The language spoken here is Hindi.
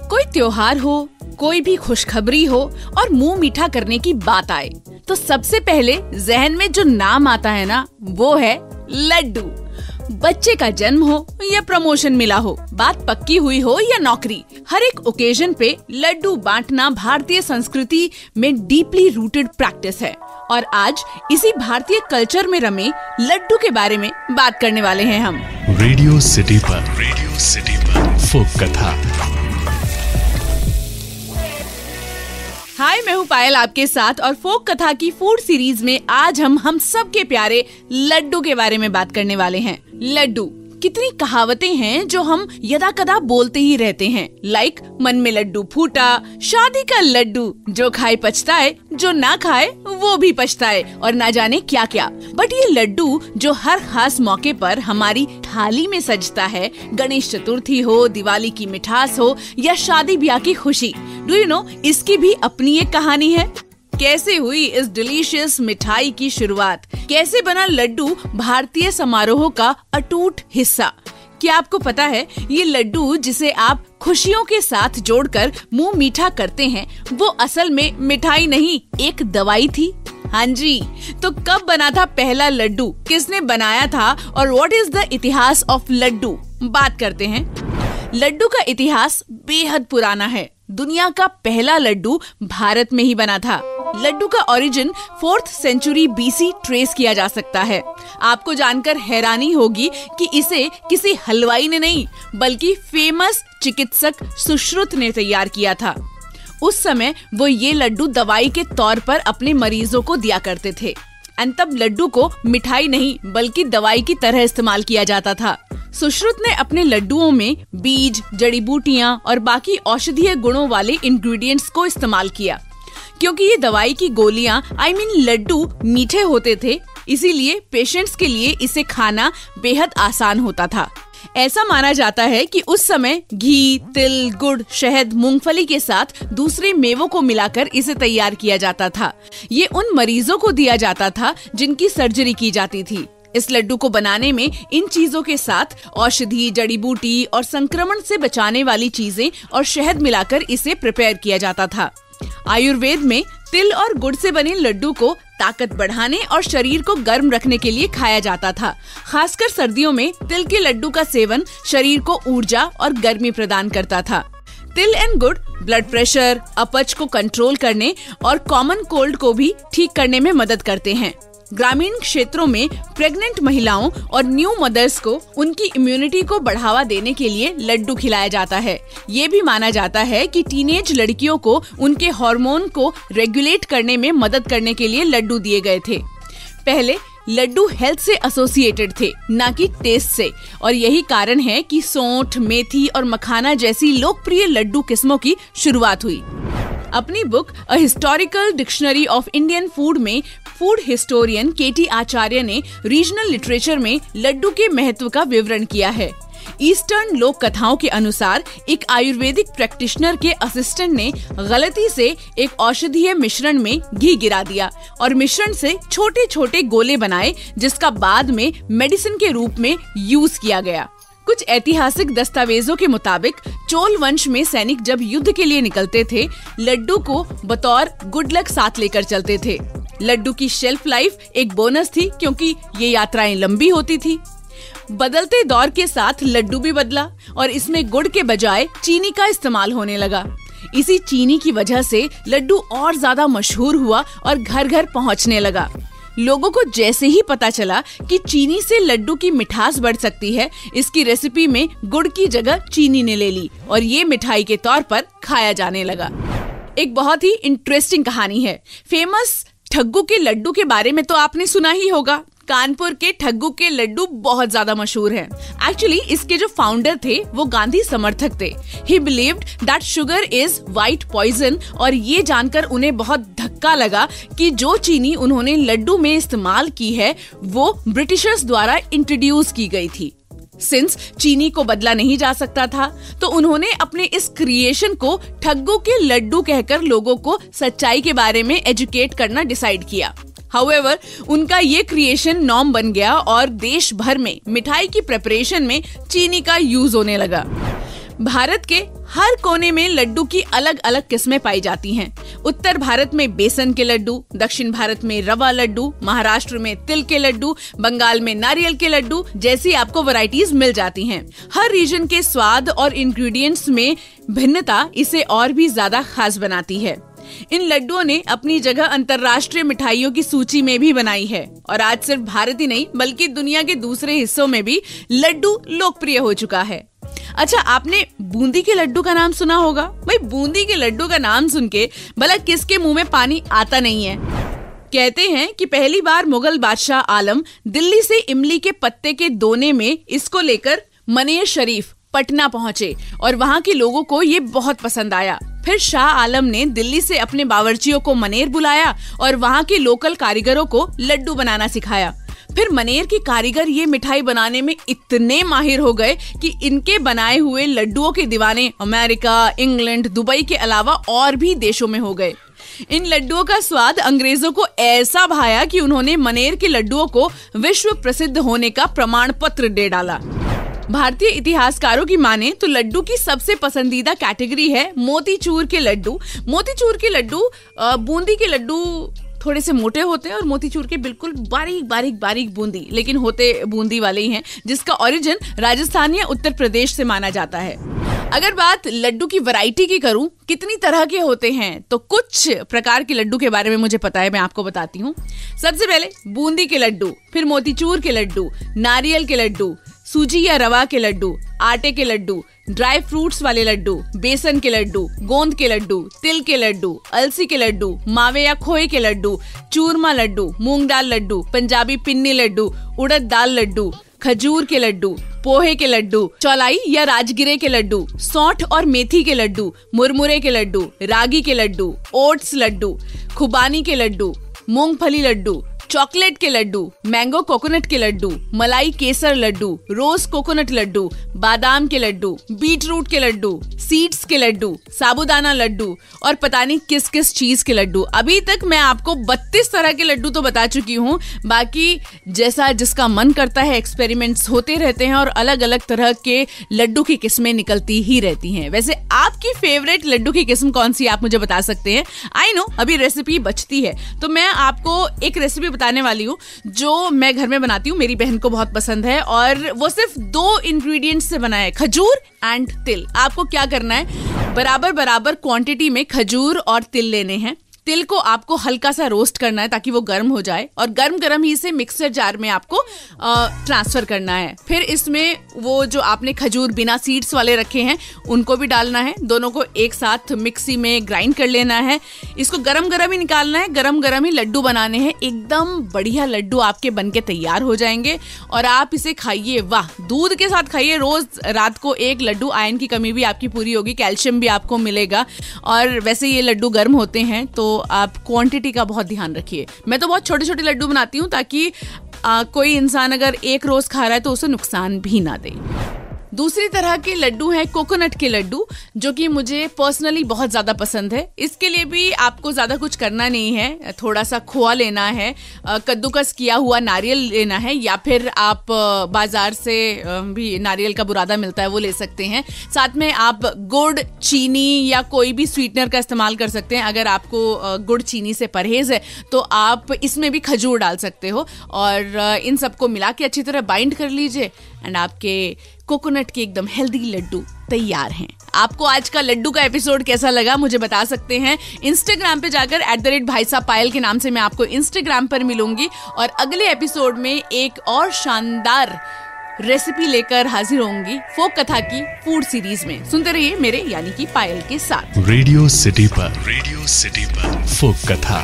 कोई त्योहार हो, कोई भी खुशखबरी हो और मुंह मीठा करने की बात आए तो सबसे पहले जहन में जो नाम आता है ना, वो है लड्डू। बच्चे का जन्म हो या प्रमोशन मिला हो, बात पक्की हुई हो या नौकरी, हर एक ओकेजन पे लड्डू बांटना भारतीय संस्कृति में डीपली रूटेड प्रैक्टिस है। और आज इसी भारतीय कल्चर में रमे लड्डू के बारे में बात करने वाले हैं हम। रेडियो सिटी पर फोक कथा। हाय, मैं हूँ पायल आपके साथ और फोक कथा की फूड सीरीज में आज हम सबके प्यारे लड्डू के बारे में बात करने वाले हैं। लड्डू, कितनी कहावतें हैं जो हम यदा कदा बोलते ही रहते हैं, लाइक मन में लड्डू फूटा, शादी का लड्डू, जो खाए पछताए, जो ना खाए वो भी पछताए और ना जाने क्या क्या। बट ये लड्डू जो हर खास मौके पर हमारी थाली में सजता है, गणेश चतुर्थी हो, दिवाली की मिठास हो या शादी ब्याह की खुशी, डू यू नो इसकी भी अपनी एक कहानी है। कैसे हुई इस डिलीशियस मिठाई की शुरुआत, कैसे बना लड्डू भारतीय समारोह का अटूट हिस्सा। क्या आपको पता है ये लड्डू जिसे आप खुशियों के साथ जोड़कर मुंह मीठा करते हैं, वो असल में मिठाई नहीं, एक दवाई थी। हाँ जी, तो कब बना था पहला लड्डू, किसने बनाया था और व्हाट इज द इतिहास ऑफ लड्डू, बात करते हैं। लड्डू का इतिहास बेहद पुराना है। दुनिया का पहला लड्डू भारत में ही बना था। लड्डू का origin 4th century BC trace किया जा सकता है। आपको जानकर हैरानी होगी कि इसे किसी हलवाई ने नहीं बल्कि फेमस चिकित्सक सुश्रुत ने तैयार किया था। उस समय वो ये लड्डू दवाई के तौर पर अपने मरीजों को दिया करते थे। तब लड्डू को मिठाई नहीं बल्कि दवाई की तरह इस्तेमाल किया जाता था। सुश्रुत ने अपने लड्डुओं में बीज, जड़ी बूटियां और बाकी औषधीय गुणों वाले इंग्रेडिएंट्स को इस्तेमाल किया। क्योंकि ये दवाई की गोलियां लड्डू मीठे होते थे, इसीलिए पेशेंट्स के लिए इसे खाना बेहद आसान होता था। ऐसा माना जाता है कि उस समय घी, तिल, गुड़, शहद, मूंगफली के साथ दूसरे मेवों को मिलाकर इसे तैयार किया जाता था। ये उन मरीजों को दिया जाता था जिनकी सर्जरी की जाती थी। इस लड्डू को बनाने में इन चीजों के साथ औषधि, जड़ी बूटी और संक्रमण से बचाने वाली चीजें और शहद मिलाकर इसे प्रिपेयर किया जाता था। आयुर्वेद में तिल और गुड़ से बने लड्डू को ताकत बढ़ाने और शरीर को गर्म रखने के लिए खाया जाता था। खासकर सर्दियों में तिल के लड्डू का सेवन शरीर को ऊर्जा और गर्मी प्रदान करता था। तिल एंड गुड़ ब्लड प्रेशर, अपच को कंट्रोल करने और कॉमन कोल्ड को भी ठीक करने में मदद करते हैं। ग्रामीण क्षेत्रों में प्रेग्नेंट महिलाओं और न्यू मदर्स को उनकी इम्यूनिटी को बढ़ावा देने के लिए लड्डू खिलाया जाता है। ये भी माना जाता है कि टीनेज लड़कियों को उनके हार्मोन को रेगुलेट करने में मदद करने के लिए लड्डू दिए गए थे। पहले लड्डू हेल्थ से एसोसिएटेड थे, ना कि टेस्ट से, और यही कारण है कि सौंठ, मेथी और मखाना जैसी लोकप्रिय लड्डू किस्मों की शुरुआत हुई। अपनी book a historical dictionary of Indian food में फूड हिस्टोरियन KT आचार्य ने रीजनल लिटरेचर में लड्डू के महत्व का विवरण किया है। ईस्टर्न लोक कथाओं के अनुसार एक आयुर्वेदिक प्रैक्टिशनर के असिस्टेंट ने गलती से एक औषधीय मिश्रण में घी गिरा दिया और मिश्रण से छोटे छोटे गोले बनाए, जिसका बाद में मेडिसिन के रूप में यूज किया गया। कुछ ऐतिहासिक दस्तावेजों के मुताबिक चोल वंश में सैनिक जब युद्ध के लिए निकलते थे, लड्डू को बतौर गुड लक साथ लेकर चलते थे। लड्डू की शेल्फ लाइफ एक बोनस थी क्योंकि ये यात्राएं लंबी होती थी। बदलते दौर के साथ लड्डू भी बदला और इसमें गुड़ के बजाय चीनी का इस्तेमाल होने लगा। इसी चीनी की वजह से लड्डू और ज्यादा मशहूर हुआ और घर घर पहुंचने लगा। लोगों को जैसे ही पता चला कि चीनी से लड्डू की मिठास बढ़ सकती है, इसकी रेसिपी में गुड़ की जगह चीनी ने ले ली और ये मिठाई के तौर पर खाया जाने लगा। एक बहुत ही इंटरेस्टिंग कहानी है। फेमस ठग्गू के लड्डू के बारे में तो आपने सुना ही होगा। कानपुर के ठग्गू के लड्डू बहुत ज्यादा मशहूर हैं। एक्चुअली इसके जो फाउंडर थे वो गांधी समर्थक थे। He believed that sugar is white poison और ये जानकर उन्हें बहुत धक्का लगा कि जो चीनी उन्होंने लड्डू में इस्तेमाल की है वो ब्रिटिशर्स द्वारा इंट्रोड्यूस की गई थी। सिंस चीनी को बदला नहीं जा सकता था तो उन्होंने अपने इस क्रिएशन को ठग्गू के लड्डू कहकर लोगों को सच्चाई के बारे में एजुकेट करना डिसाइड किया। हाउएवर, उनका ये क्रिएशन नॉर्म बन गया और देश भर में मिठाई की प्रिपरेशन में चीनी का यूज होने लगा। भारत के हर कोने में लड्डू की अलग अलग किस्में पाई जाती हैं। उत्तर भारत में बेसन के लड्डू, दक्षिण भारत में रवा लड्डू, महाराष्ट्र में तिल के लड्डू, बंगाल में नारियल के लड्डू जैसी आपको वैरायटीज मिल जाती हैं। हर रीजन के स्वाद और इंग्रेडिएंट्स में भिन्नता इसे और भी ज्यादा खास बनाती है। इन लड्डुओं ने अपनी जगह अंतर्राष्ट्रीय मिठाइयों की सूची में भी बनाई है और आज सिर्फ भारत ही नहीं बल्कि दुनिया के दूसरे हिस्सों में भी लड्डू लोकप्रिय हो चुका है। अच्छा, आपने बूंदी के लड्डू का नाम सुना होगा। भाई, बूंदी के लड्डू का नाम सुन के भला किसके मुंह में पानी आता नहीं है। कहते हैं कि पहली बार मुगल बादशाह आलम दिल्ली से इमली के पत्ते के दोने में इसको लेकर मनेर शरीफ पटना पहुंचे और वहां के लोगों को ये बहुत पसंद आया। फिर शाह आलम ने दिल्ली से अपने बावर्चियों को मनेर बुलाया और वहां के लोकल कारीगरों को लड्डू बनाना सिखाया। फिर मनेर के कारीगर ये मिठाई बनाने में इतने माहिर हो गए कि इनके बनाए हुए लड्डुओं के दीवाने अमेरिका, इंग्लैंड, दुबई के अलावा और भी देशों में हो गए। इन लड्डुओं का स्वाद अंग्रेजों को ऐसा भाया कि उन्होंने मनेर के लड्डुओं को विश्व प्रसिद्ध होने का प्रमाण पत्र दे डाला। भारतीय इतिहासकारों की माने तो लड्डू की सबसे पसंदीदा कैटेगरी है मोतीचूर के लड्डू। मोतीचूर के लड्डू, बूंदी के लड्डू थोड़े से मोटे होते हैं और मोतीचूर के बिल्कुल बारीक बूंदी, लेकिन होते बूंदी वाले ही हैं, जिसका ओरिजिन राजस्थान या उत्तर प्रदेश से माना जाता है। अगर बात लड्डू की वैरायटी की करूं, कितनी तरह के होते हैं, तो कुछ प्रकार के लड्डू के बारे में मुझे पता है, मैं आपको बताती हूँ। सबसे पहले बूंदी के लड्डू, फिर मोतीचूर के लड्डू, नारियल के लड्डू, सूजी या रवा के लड्डू, आटे के लड्डू, ड्राई फ्रूट्स वाले लड्डू, बेसन के लड्डू, गोंद के लड्डू, तिल के लड्डू, अलसी के लड्डू, मावे या खोए के लड्डू, चूरमा लड्डू, मूंग दाल लड्डू, पंजाबी पिन्नी लड्डू, उड़द दाल लड्डू, खजूर के लड्डू, पोहे के लड्डू, चौलाई या राजगिरे के लड्डू, सौंठ और मेथी के लड्डू, मुरमुरे के लड्डू, रागी के लड्डू, ओट्स लड्डू, खुबानी के लड्डू, मूंगफली लड्डू, चॉकलेट के लड्डू, मैंगो कोकोनट के लड्डू, मलाई केसर लड्डू, रोज कोकोनट लड्डू, बादाम के लड्डू, बीट रूट के लड्डू, सीड्स के लड्डू, साबूदाना लड्डू और पता नहीं किस किस चीज के लड्डू। अभी तक मैं आपको 32 तरह के लड्डू तो बता चुकी हूँ। बाकी जैसा जिसका मन करता है, एक्सपेरिमेंट्स होते रहते हैं और अलग अलग तरह के लड्डू की किस्में निकलती ही रहती हैं। वैसे आपकी फेवरेट लड्डू की किस्म कौन सी, आप मुझे बता सकते हैं। आई नो अभी रेसिपी बचती है, तो मैं आपको एक रेसिपी बताने वाली हूँ जो मैं घर में बनाती हूँ, मेरी बहन को बहुत पसंद है और वो सिर्फ 2 इंग्रेडिएंट्स से बना है, खजूर एंड तिल। आपको क्या करना है, बराबर क्वांटिटी में खजूर और तिल लेने हैं। तिल को आपको हल्का सा रोस्ट करना है ताकि वो गर्म हो जाए और गर्म ही इसे मिक्सर जार में आपको ट्रांसफर करना है। फिर इसमें वो जो आपने खजूर बिना सीड्स वाले रखे हैं उनको भी डालना है। दोनों को एक साथ मिक्सी में ग्राइंड कर लेना है। इसको गरम ही निकालना है, गरम ही लड्डू बनाने हैं। एकदम बढ़िया लड्डू आपके बनके तैयार हो जाएंगे और आप इसे खाइए, वाह, दूध के साथ खाइए। रोज रात को एक लड्डू, आयरन की कमी भी आपकी पूरी होगी, कैल्शियम भी आपको मिलेगा। और वैसे ये लड्डू गर्म होते हैं तो आप क्वांटिटी का बहुत ध्यान रखिए। मैं तो बहुत छोटे छोटे लड्डू बनाती हूँ ताकि कोई इंसान अगर एक रोज खा रहा है तो उसे नुकसान भी ना दे। दूसरी तरह के लड्डू हैं कोकोनट के लड्डू, जो कि मुझे पर्सनली बहुत ज़्यादा पसंद है। इसके लिए भी आपको ज़्यादा कुछ करना नहीं है, थोड़ा सा खोआ लेना है, कद्दूकस किया हुआ नारियल लेना है, या फिर आप बाजार से भी नारियल का बुरादा मिलता है वो ले सकते हैं। साथ में आप गुड़, चीनी या कोई भी स्वीटनर का इस्तेमाल कर सकते हैं। अगर आपको गुड़ चीनी से परहेज है तो आप इसमें भी खजूर डाल सकते हो और इन सबको मिला के अच्छी तरह बाइंड कर लीजिए एंड आपके कोकोनट के एकदम हेल्दी लड्डू तैयार हैं। आपको आज का लड्डू का एपिसोड कैसा लगा मुझे बता सकते हैं। इंस्टाग्राम पे जाकर @भाईसाहब के नाम से मैं आपको इंस्टाग्राम पर मिलूंगी और अगले एपिसोड में एक और शानदार रेसिपी लेकर हाजिर होंगी फोक कथा की फूड सीरीज में। सुनते रहिए मेरे यानी कि पायल के साथ रेडियो सिटी पर फोक कथा।